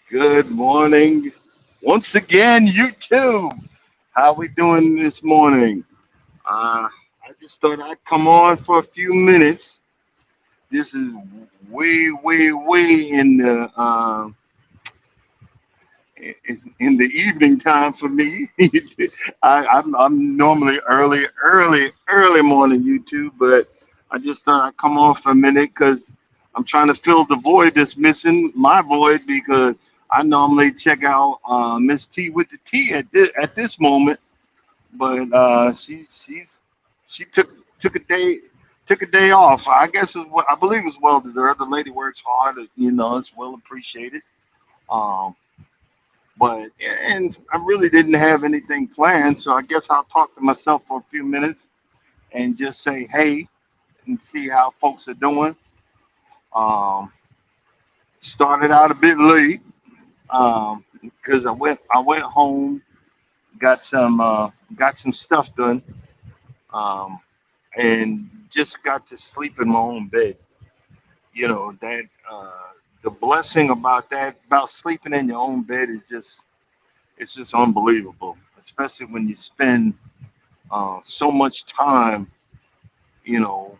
Good morning. Once again, YouTube. How we doing this morning? I just thought I'd come on for a few minutes. This is way in the in the evening time for me. I'm normally early morning YouTube, but I just thought I'd come on for a minute because I'm trying to fill the void that's missing, my void, because I normally check out Miss T with the T at this moment, but she took a day off. I guess I believe it's well deserved. The lady works hard, it's well appreciated. Um, but and I really didn't have anything planned, so I guess I'll talk to myself for a few minutes and just say hey and see how folks are doing. Um, Started out a bit late because I went home, got some stuff done, um, and just got to sleep in my own bed. That the blessing about sleeping in your own bed is just it's just unbelievable, especially when you spend so much time, you know,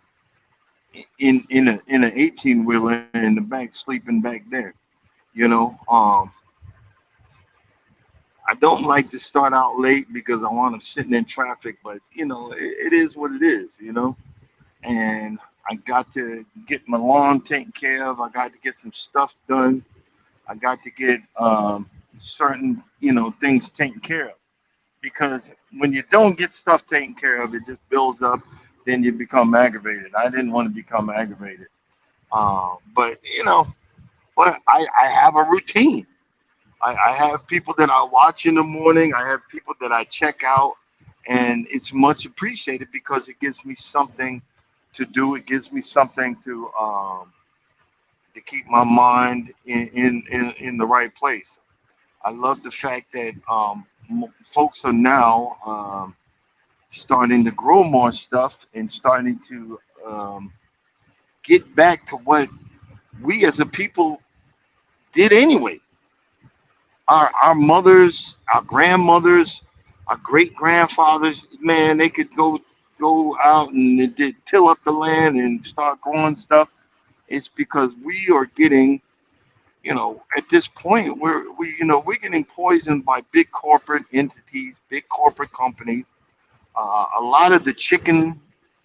in an 18 wheeler in the back, sleeping back there. You know, I don't like to start out late because I want them sitting in traffic, but it is what it is. And I got to get my lawn taken care of. I got to get some stuff done. I got to get certain things taken care of, because when you don't get stuff taken care of, it just builds up. Then you become aggravated. I didn't want to become aggravated, but but I have a routine. I have people that I watch in the morning. I have people that I check out, and it's much appreciated because it gives me something to do. It gives me something to keep my mind in the right place. I love the fact that folks are now starting to grow more stuff and starting to get back to what we as a people did anyway. Our mothers, our grandmothers, our great grandfathers, man, they could go out and they did till up the land and start growing stuff. It's because we are getting, at this point, we're getting poisoned by big corporate entities, big corporate companies. A lot of the chicken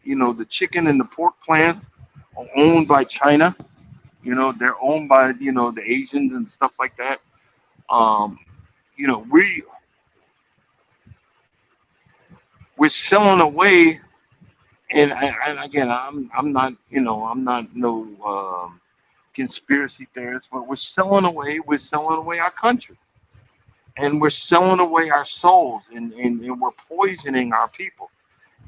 and the pork plants are owned by China. They're owned by the Asians and stuff like that. Um, you know, we we're selling away, and again, I'm not no conspiracy theorist, but we're selling away our country, and we're selling away our souls, and we're poisoning our people.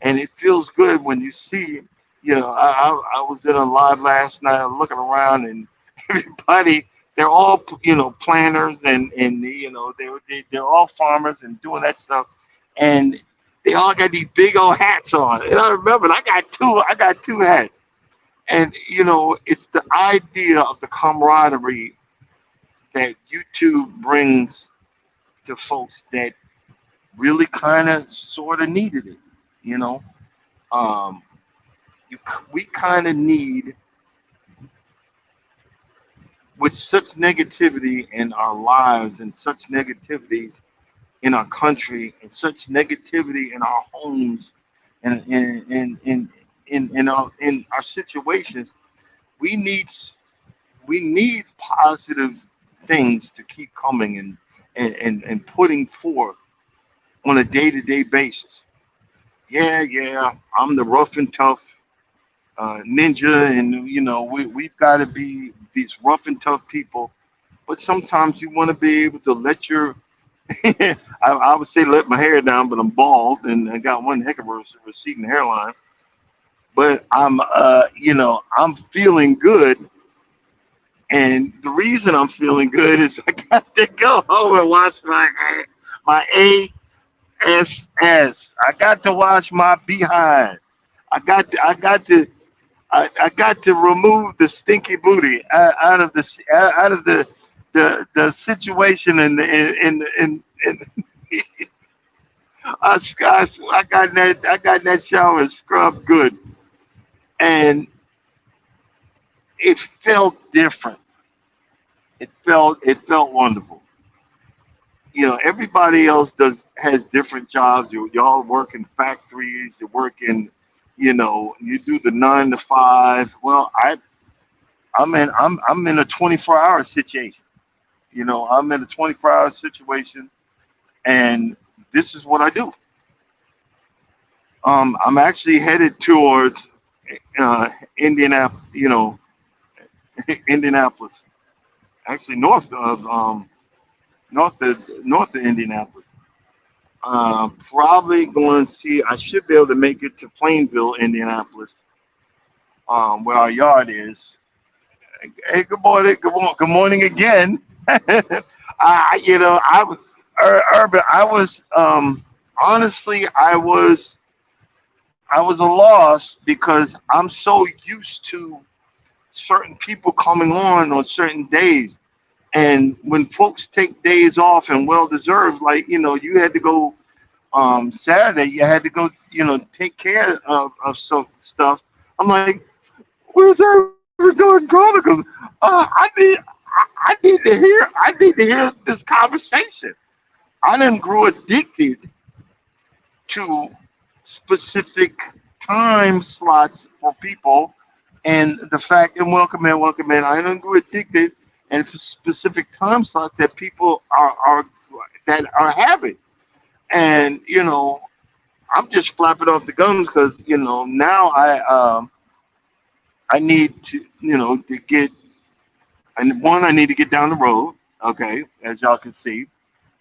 And it feels good when you see, I was in a live last night looking around, and everybody, they're all planners, and they're all farmers and doing that stuff, and they all got these big old hats on. And I remember I got two hats. And it's the idea of the camaraderie that YouTube brings to folks, that really kind of sort of needed it. You know, um, we kind of need, with such negativity in our lives and such negativities in our country and such negativity in our homes and in our situations, we need we need positive things to keep coming and putting forth on a day-to-day basis. Yeah, yeah, I'm the rough and tough ninja, and we've got to be these rough and tough people. But sometimes you want to be able to let your I would say let my hair down, but I'm bald and I got one heck of a receding hairline. But I'm feeling good, and the reason I'm feeling good is I got to go home and watch my ASS. I got to watch my behind. I got to remove the stinky booty out of the situation in I got in that shower scrubbed good, and it felt different. It felt wonderful. Everybody else has different jobs. Y'all work in factories. You work in, you do the 9 to 5. Well, I'm in a 24-hour situation. I'm in a 24-hour situation, and this is what I do. I'm actually headed towards Indianapolis. Indianapolis, actually north of Indianapolis. Probably going to see. I should be able to make it to Plainville, Indianapolis, where our yard is. Hey, good morning. Good morning again. I was urban. I was honestly, I was a loss because I'm so used to certain people coming on certain days. And when folks take days off and well deserved, like you had to go Saturday, you had to go, take care of some stuff. I'm like, where's Urban Garden Chronicles? I need to hear this conversation. I done grew addicted to specific time slots for people, and the fact, and welcome in. I done grew addicted and for specific time slots that people are having, and I'm just flapping off the gums because now I need to to get, and one, I need to get down the road, okay, as y'all can see,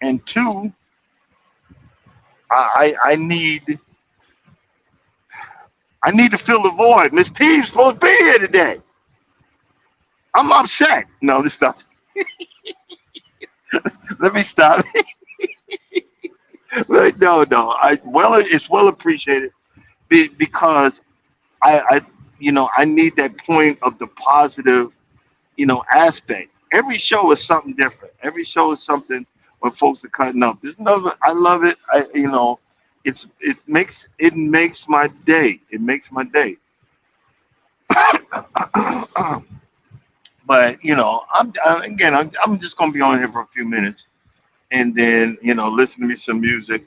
and two, I need to fill the void. Miss T's supposed to be here today. I'm upset. No, this stuff. Let me stop. No, no. It's well appreciated because I need that point of the positive, aspect. Every show is something different. Every show is something when folks are cutting up. There's another. I love it. It makes my day. It makes my day. But I'm just gonna be on here for a few minutes and then listen to me some music.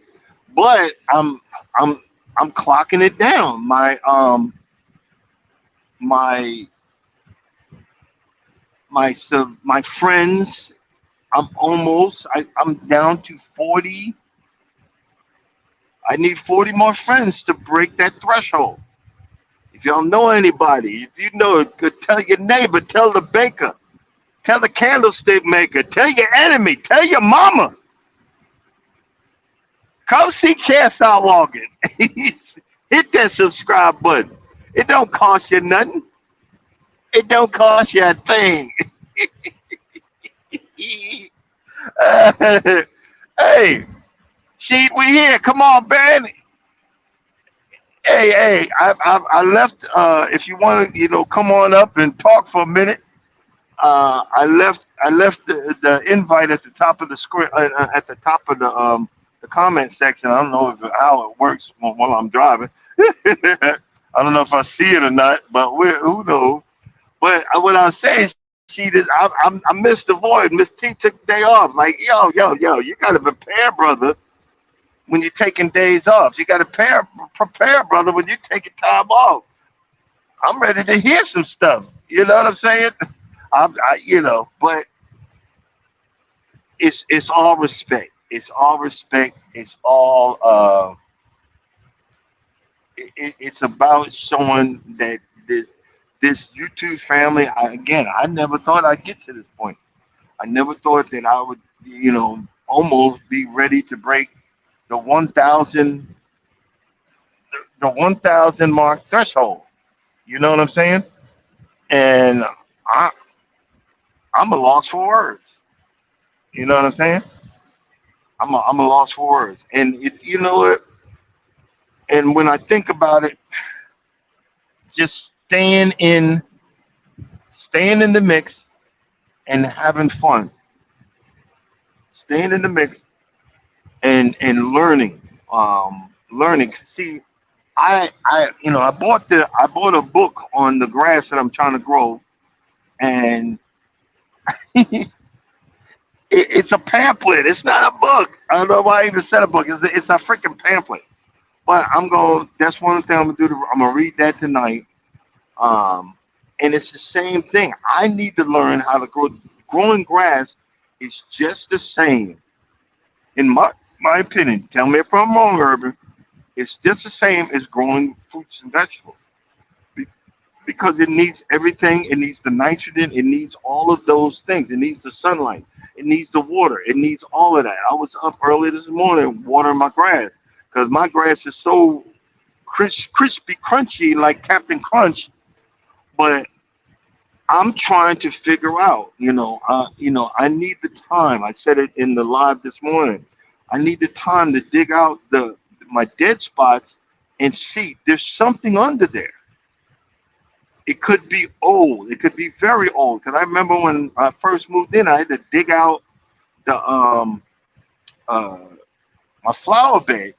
But I'm I'm clocking it down. My my friends. I'm down to 40. I need 40 more friends to break that threshold. If y'all know anybody, if you know it, could tell your neighbor, tell the baker, tell the candlestick maker, tell your enemy, tell your mama. Come see Cast Out Walking. Hit that subscribe button. It don't cost you nothing. It don't cost you a thing. Hey, she, we here. Come on, Ben. Hey, I left. If you want to, come on up and talk for a minute. I left the invite at the top of the screen, at the top of the the comment section. I don't know if how it works while I'm driving. I don't know if I see it or not, but who knows? But what I was saying, I missed the void. Miss T took the day off. Like, yo, you got to prepare, brother, when you're taking days off. You got to prepare, brother, when you're taking time off. I'm ready to hear some stuff. You know what I'm saying? But it's all respect. It's all respect. It's about showing that this YouTube family. I never thought I'd get to this point. I never thought that I would, almost be ready to break the 1,000, the 1,000 mark threshold. You know what I'm saying? And I, I'm a loss for words. You know what I'm saying? I'm a loss for words. And you know what? And when I think about it, just staying in the mix and having fun, staying in the mix and learning. See, I bought a book on the grass that I'm trying to grow, and it's a pamphlet. It's not a book. I don't know why I even said a book. It's a freaking pamphlet. But I'm going. That's one thing I'm gonna do. I'm gonna read that tonight. Um, and it's the same thing. I need to learn how to grow. Growing grass is just the same, in my opinion. Tell me if I'm wrong, Urban. It's just the same as growing fruits and vegetables Be- because it needs everything. It needs the nitrogen. It needs all of those things. It needs the sunlight. It needs the water. It needs all of that. I was up early this morning watering my grass because my grass is so crispy, crunchy like Captain Crunch. But I'm trying to figure out, I need the time. I said it in the live this morning. I need the time to dig out the my dead spots and see there's something under there. It could be old. It could be very old. Because I remember when I first moved in, I had to dig out the uh, my flower bed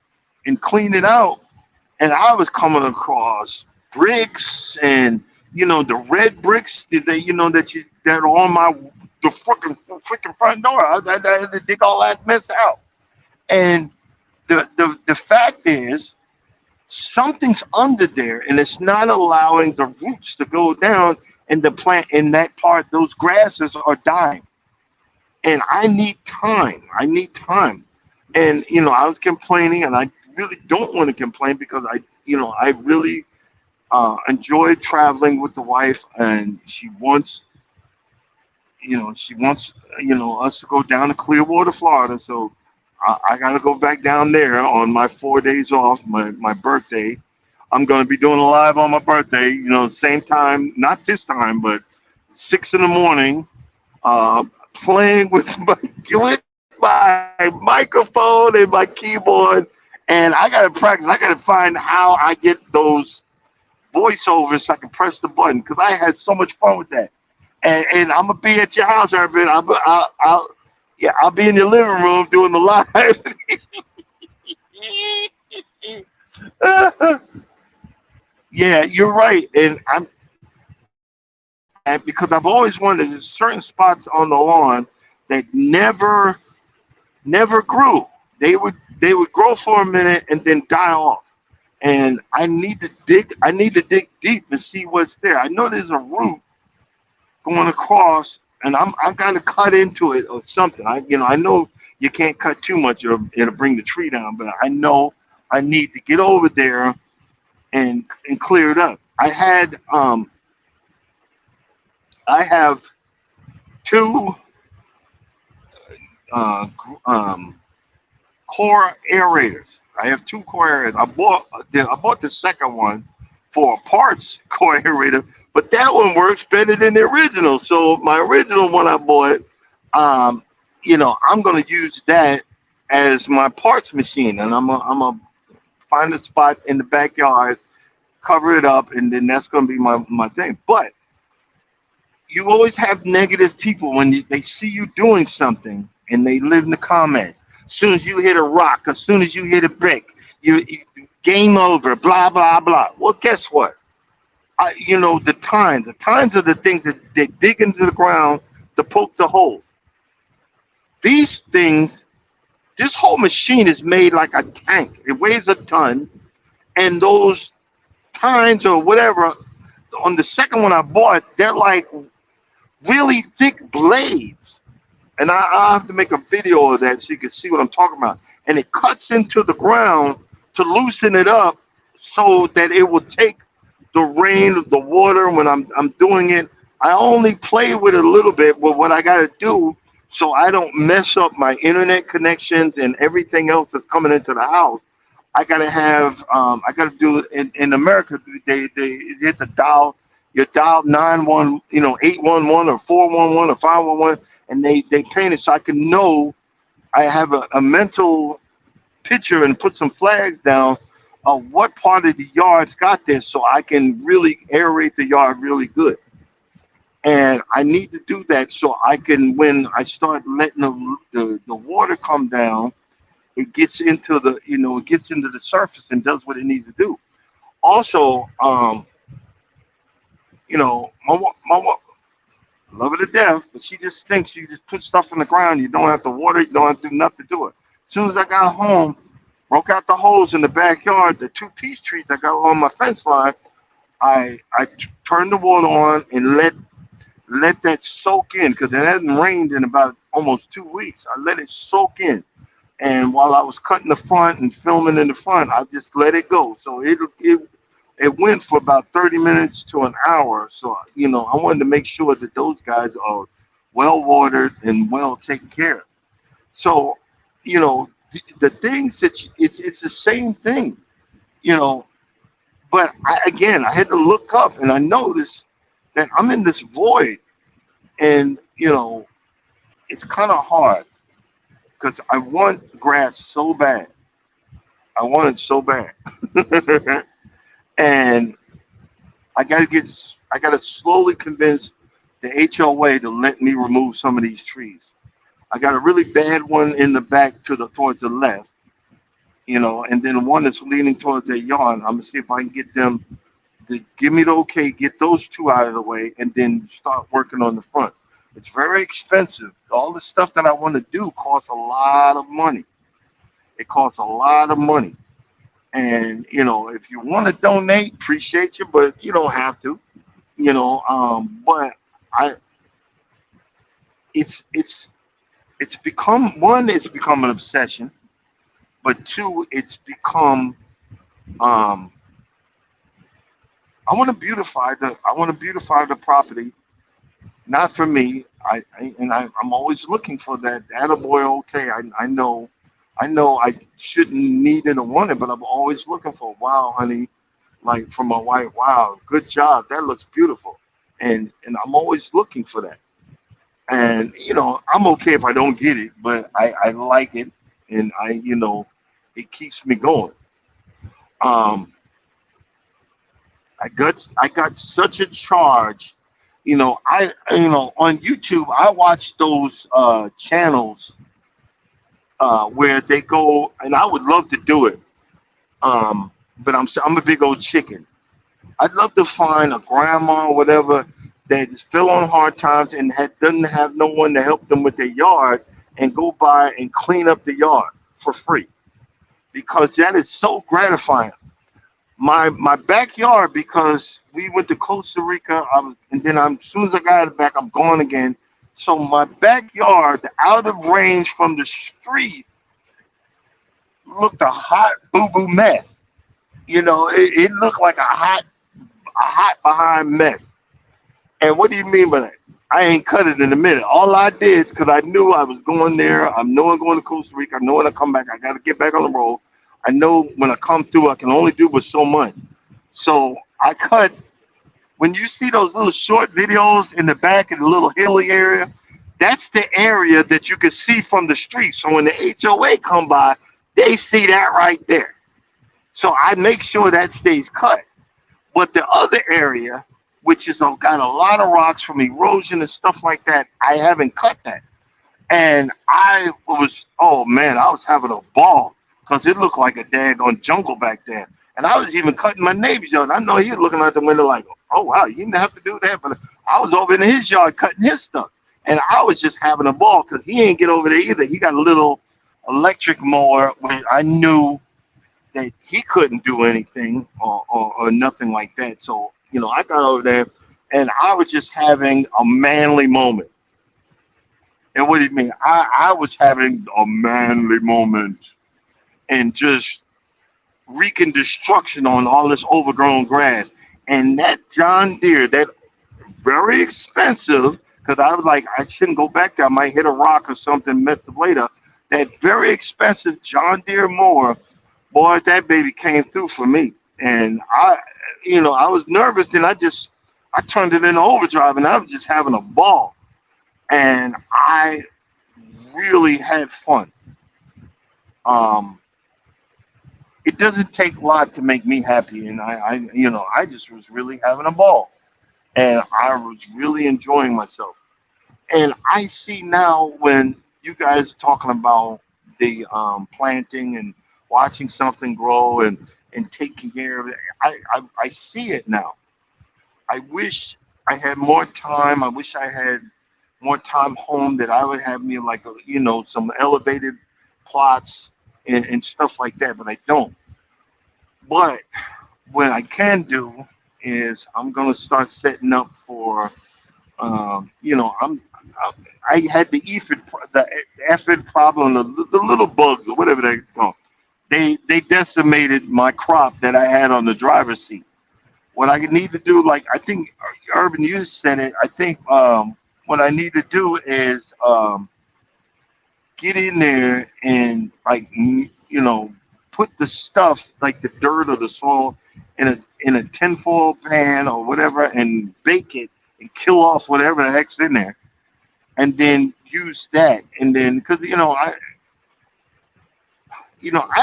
and clean it out, and I was coming across bricks and the red bricks that that are on my the freaking front door. I had to dig all that mess out. And the fact is, something's under there, and it's not allowing the roots to go down. And the plant in that part, those grasses are dying. And I need time. I need time. And I was complaining, and I really don't want to complain because I really enjoy traveling with the wife, and she wants us to go down to Clearwater, Florida. So I got to go back down there on my 4 days off, my birthday. I'm going to be doing a live on my birthday. Same time, not this time, but 6 in the morning, playing with my microphone and my keyboard. And I got to practice. I got to find how I get those voiceovers so I can press the button because I had so much fun with that. And I'm gonna be at your house, Urban. Yeah, I'll be in your living room doing the live. Yeah, you're right, and because I've always wanted there's certain spots on the lawn that never grew. They would grow for a minute and then die off. And I need to dig deep and see what's there. I know there's a root going across, and I gotta cut into it or something. I know you can't cut too much, or it'll bring the tree down. But I know I need to get over there and clear it up. I have two um, core aerators. I have two core aerators. I bought the second one for a parts core aerator, but that one works better than the original. So my original one I bought, um, I'm gonna use that as my parts machine, and I'm gonna find a spot in the backyard, cover it up, and then that's gonna be my thing. But you always have negative people when they see you doing something and they live in the comments. As soon as you hit a rock, as soon as you hit a brick, you game over. Blah blah blah. Well, guess what? The tines are the things that they dig into the ground to poke the holes. These things, this whole machine is made like a tank. It weighs a ton, and those tines or whatever on the second one I bought, they're like really thick blades. And I have to make a video of that so you can see what I'm talking about. And it cuts into the ground to loosen it up so that it will take the rain, the water when I'm doing it. I only play with it a little bit with what I got to do so I don't mess up my internet connections and everything else that's coming into the house. I got to do in America. They hit the dial, you dial 91, 811 or 411 or 511, and they paint it so I can know. I have a mental picture and put some flags down of what part of the yard's got this, so I can really aerate the yard really good. And I need to do that so I can, when I start letting the water come down, it gets into the surface and does what it needs to do. Also, my love her to death, but she just thinks you just put stuff in the ground, you don't have to water it, you don't have to do nothing to it. As soon as I got home, broke out the holes in the backyard, the two peach trees I got along my fence line, turned the water on and let that soak in because it hadn't rained in about almost 2 weeks. I let it soak in. And while I was cutting the front and filming in the front, I just let it go. So it went for about 30 minutes to an hour. So I wanted to make sure that those guys are well watered and well taken care of. So the things that it's the same thing, you know. But I had to look up and I noticed that I'm in this void, and it's kind of hard because I want grass so bad. I want it so bad. And I gotta slowly convince the HOA to let me remove some of these trees. I got a really bad one in the back towards the left, and then one that's leaning towards their yard. I'm gonna see if I can get them to give me the okay, get those two out of the way, and then start working on the front. It's very expensive. All the stuff that I want to do costs a lot of money. It costs a lot of money. And if you want to donate, appreciate you, but you don't have to. But I, it's become one. It's become an obsession, but two, it's become. I want to beautify the property, not for me. I'm always looking for that attaboy. Okay, I know I shouldn't need it or want it, but I'm always looking for, wow, honey, like from my wife, wow, good job, that looks beautiful, and I'm always looking for that. And I'm okay if I don't get it, but I like it, and it keeps me going. Um, I got such a charge. On YouTube I watch those channels where they go, and I would love to do it. But I'm a big old chicken. I'd love to find a grandma or whatever that is still on hard times and doesn't have no one to help them with their yard, and go by and clean up the yard for free, because that is so gratifying. My backyard, because we went to Costa Rica, and then as soon as I got it back, I'm gone again. So my backyard, out of range from the street, looked a hot boo boo mess. It looked like a hot behind mess. And what do you mean by that? I ain't cut it in a minute. All I did, because I knew I was going there. I know I'm going to Costa Rica. I know when I come back, I got to get back on the road. I know when I come through, I can only do but so much. So I cut. When you see those little short videos in the back in the little hilly area, that's the area that you can see from the street. So when the HOA come by, they see that right there. So I make sure that stays cut. But the other area, which is got a lot of rocks from erosion and stuff like that, I haven't cut that. And I was, oh man, I was having a ball because it looked like a daggone jungle back there. And I was even cutting my neighbor's yard. I know he was looking out the window like, oh wow, you didn't have to do that. But I was over in his yard cutting his stuff. And I was just having a ball because he ain't get over there either. He got a little electric mower where I knew that he couldn't do anything or nothing like that. So, I got over there and I was just having a manly moment. And what do you mean? I was having a manly moment and just wreaking destruction on all this overgrown grass. And that John Deere, that very expensive, because I was like, I shouldn't go back there. I might hit a rock or something, mess up later. That very expensive John Deere mower, boy, that baby came through for me. And I was nervous. Then I turned it into overdrive, and I was just having a ball. And I really had fun. Um, it doesn't take a lot to make me happy, and I just was really having a ball, and I was really enjoying myself. And I see now when you guys are talking about the planting and watching something grow and taking care of it. I see it now. I wish I had more time. I wish I had more time home that I would have me like some elevated plots and stuff like that, but I don't. But what I can do is I'm gonna start setting up for I I had the aphid problem, the little bugs or whatever they call. They decimated my crop that I had on the driver's seat. What I need to do, like I think Urban, you said it. I think what I need to do is get in there and like put the stuff like the dirt or the soil in a tinfoil pan or whatever and bake it and kill off whatever the heck's in there and then use that and then because I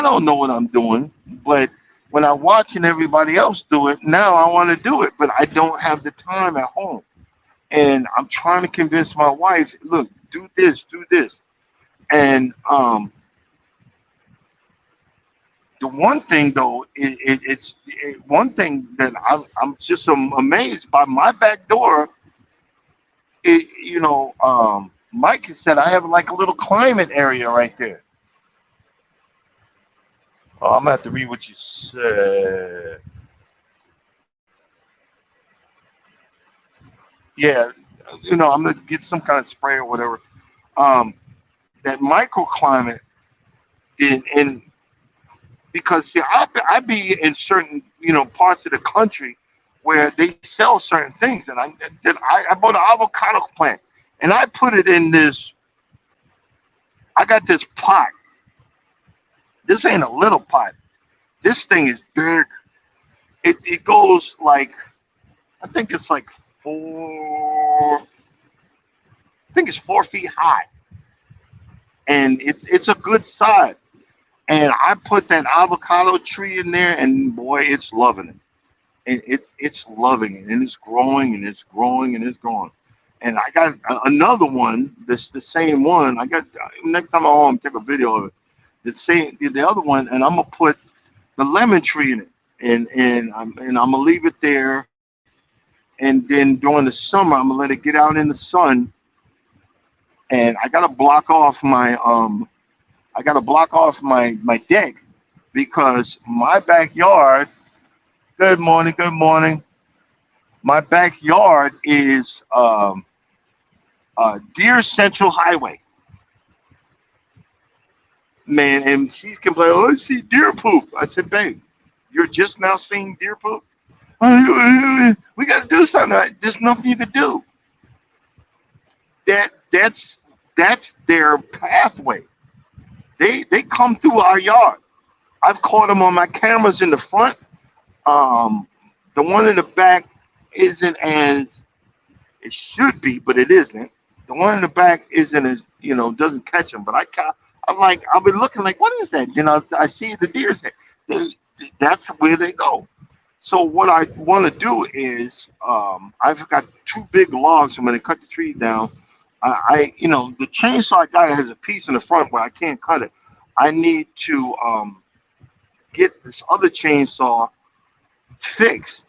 don't know what I'm doing, but when I'm watching everybody else do it, now I want to do it, but I don't have the time at home. And I'm trying to convince my wife, look, do this. And the one thing though, one thing that I'm just amazed by my back door. Mike has said I have like a little climate area right there. Oh, I'm gonna have to read what you said. Yeah, I'm gonna get some kind of spray or whatever. Um, that microclimate in because see, I be in certain parts of the country where they sell certain things, and I bought an avocado plant, and I put it in this. I got this pot. This ain't a little pot. This thing is big. It goes like I think it's like four. I think it's 4 feet high, and it's a good size. And I put that avocado tree in there, and boy, it's loving it. And it's loving it, and it's growing, and it's growing, and it's growing. And I got another one. That's the same one. I got next time I'm home, take a video of it. The other one, and I'm gonna put the lemon tree in it, and I'm gonna leave it there. And then during the summer, I'm gonna let it get out in the sun, and I gotta block off my deck because my backyard. Good morning. Good morning. My backyard is Deer Central Highway, man. And she's complaining, oh, I see deer poop. I said, babe, you're just now seeing deer poop? We got to do something. There's nothing you can do. That's their pathway. They come through our yard. I've caught them on my cameras in the front. Um, the one in the back isn't as it should be, but it isn't. The one in the back isn't as doesn't catch them. But I'm like I've been looking like what is that? I see the deer's head. They, that's where they go. So what I want to do is I've got two big logs. I'm going to cut the tree down. The chainsaw I got has a piece in the front where I can't cut it. I need to get this other chainsaw fixed.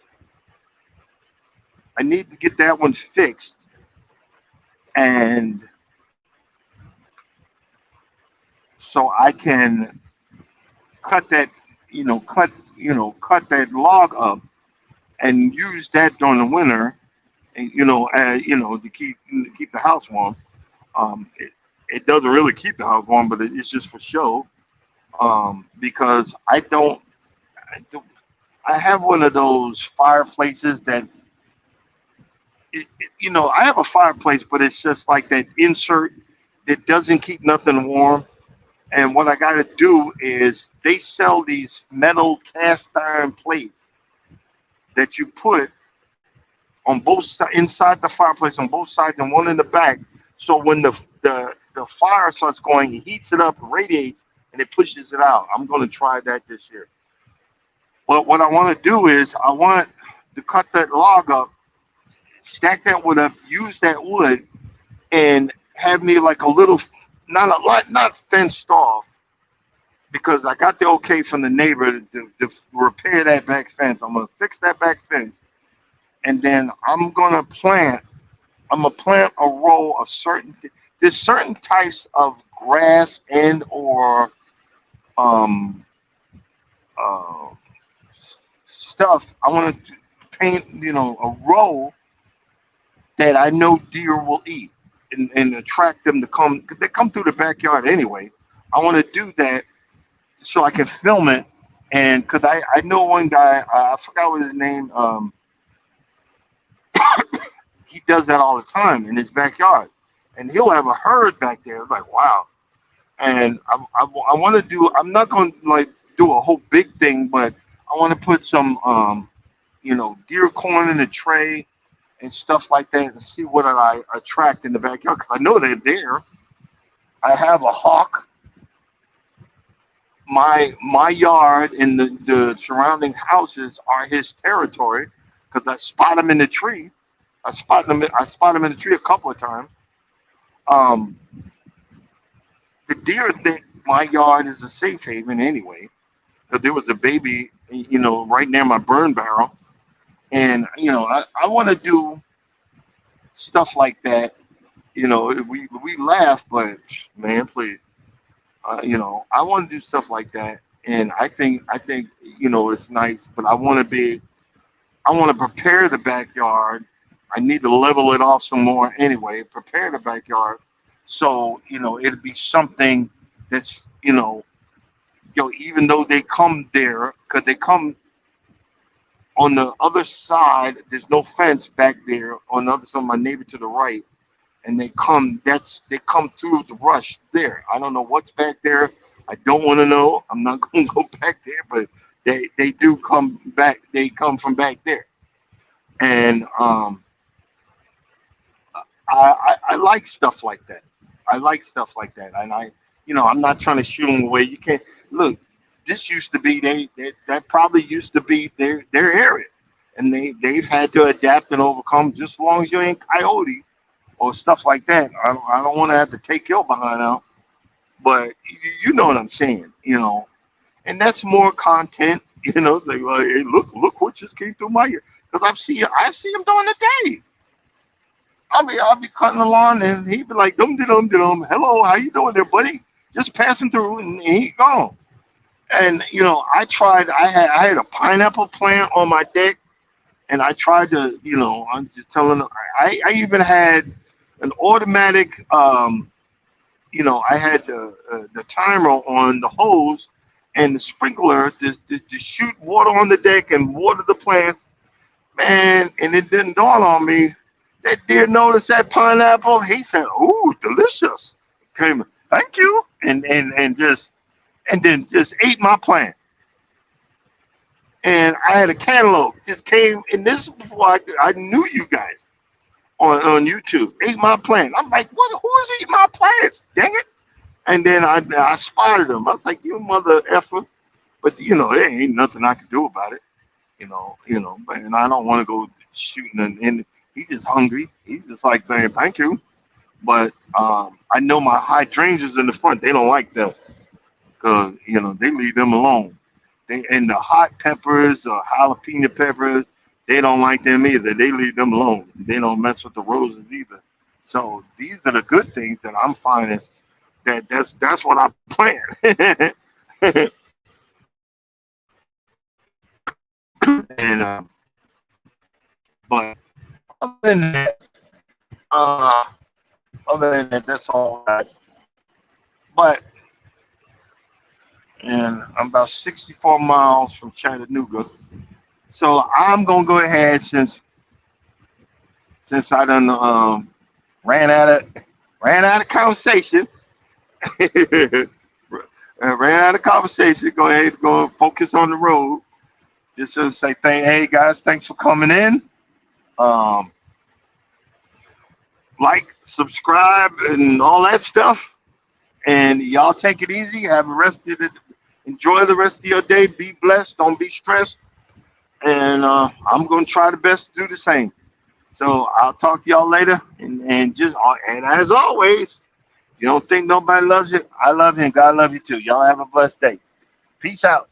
I need to get that one fixed, and so I can cut that, cut that log up and use that during the winter, and to keep the house warm. It doesn't really keep the house warm, but it's just for show. Because I have one of those fireplaces that I have a fireplace, but it's just like that insert that doesn't keep nothing warm. And what I got to do is they sell these metal cast iron plates that you put on both sides inside the fireplace on both sides and one in the back. So when the fire starts going, it heats it up, radiates, and it pushes it out. I'm going to try that this year. But what I want to do is I want to cut that log up, stack that wood up, use that wood, and have me like a little, not a lot, not fenced off, because I got the okay from the neighbor to repair that back fence. I'm gonna fix that back fence, and then I'm gonna plant a row of there's certain types of grass and or um uh, stuff. I want to paint, a row that I know deer will eat, and attract them to come, because they come through the backyard anyway. I want to do that so I can film it, and because I know one guy, I forgot what his name. He does that all the time in his backyard, and he'll have a herd back there. It's like, wow. And I want to do. I'm not going to like do a whole big thing, but I want to put some deer corn in a tray and stuff like that, and see what I attract in the backyard, because I know they're there. I have a hawk. My yard and the surrounding houses are his territory, because I spot him in the tree. I spot him in the tree a couple of times. Um, the deer think my yard is a safe haven anyway, because there was a baby, right near my burn barrel, and I want to do stuff like that. We laugh, but man, please, I want to do stuff like that, and I think it's nice, but I want to prepare the backyard. I need to level it off some more anyway. Prepare the backyard, so it'll be something that's even though they come there, because they come on the other side. There's no fence back there on the other side. My neighbor to the right, and they come through the brush there. I don't know what's back there. I don't want to know. I'm not going to go back there, but they do come back. They come from back there, and I like stuff like that. I like stuff like that, and I'm not trying to shoot them away. You can't look. This used to be that probably used to be their area, and they've had to adapt and overcome. Just as long as you ain't coyote or stuff like that, I don't want to have to take your behind out. But you know what I'm saying, and that's more content. Like, hey, look what just came through my ear, because I see him during the day. I'll be cutting the lawn, and he'd be like, dum dum dum, hello, how you doing there, buddy? Just passing through, and he gone. And I had a pineapple plant on my deck, and I tried to, I'm just telling them, I even had an automatic, I had the timer on the hose and the sprinkler to shoot water on the deck and water the plants, man. And it didn't dawn on me that deer noticed that pineapple. He said, "Ooh, delicious." Came, thank you, and then just ate my plant. And I had a cantaloupe just came, and this is before I knew you guys on YouTube. Ate my plant. I'm like, what? Who is eating my plants? Dang it! And then I spotted him. I was like, you mother effer. But there ain't nothing I can do about it. And I don't want to go shooting, and he's just hungry. He's just like saying thank you. But I know my hydrangeas in the front, they don't like them because they leave them alone. And the hot peppers or jalapeno peppers, they don't like them either. They leave them alone. They don't mess with the roses either. So these are the good things that I'm finding. That's what I plant. and but other than that, uh, that's all. But and I'm about 64 miles from Chattanooga. So I'm gonna go ahead since I done ran out of conversation. Ran out of conversation. Go ahead, go focus on the road. Just to say hey guys, thanks for coming in. Um, like, subscribe, and all that stuff. And y'all take it easy. Have a rest of the enjoy the rest of your day. Be blessed. Don't be stressed. And I'm gonna try the best to do the same. So I'll talk to y'all later. And as always, if you don't think nobody loves you, I love you, and God love you too. Y'all have a blessed day. Peace out.